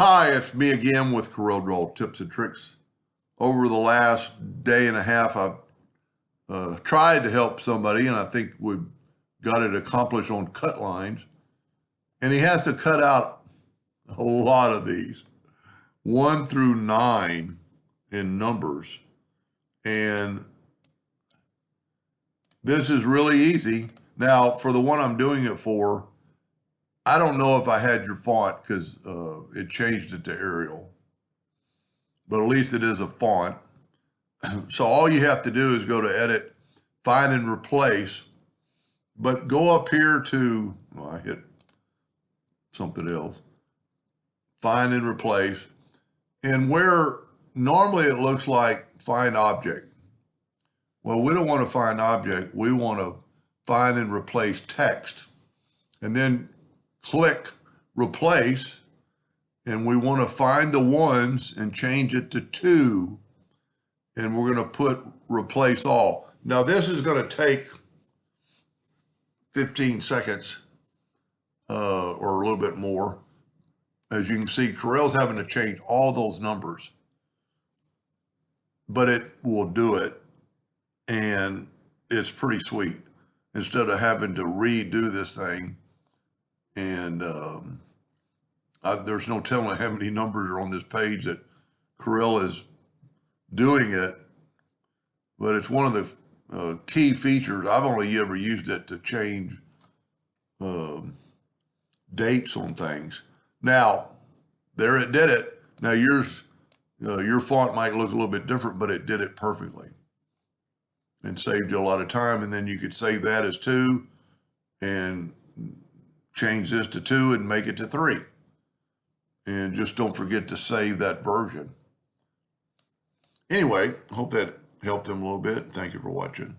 Hi, it's me again with Corel Draw Tips and Tricks. Over the last day and a half, I've tried to help somebody, and I think we've got it accomplished on cut lines. And he has to cut out a lot of these, 1 through 9 in numbers. And this is really easy. Now, for the one I'm doing it for, I don't know if I had your font because it changed it to Arial, but at least it is a font. So all you have to do is go to Edit, Find and Replace, but go up here to, well, I hit something else, Find and Replace, and where normally it looks like Find Object. Well, we don't want to find object. We want to find and replace text. And then click Replace, and we want to find the ones and change it to 2, and we're going to put Replace All. Now this is going to take 15 seconds or a little bit more. As you can see, Corel's having to change all those numbers, but it will do it, and it's pretty sweet. Instead of having to redo this thing, and there's no telling how many numbers are on this page that Corel is doing it, but it's one of the key features. I've only ever used it to change dates on things. Now, there it did it. Now your font might look a little bit different, but it did it perfectly and saved you a lot of time. And then you could save that as 2 and change this to 2 and make it to 3. And just don't forget to save that version. Anyway, hope that helped him a little bit. Thank you for watching.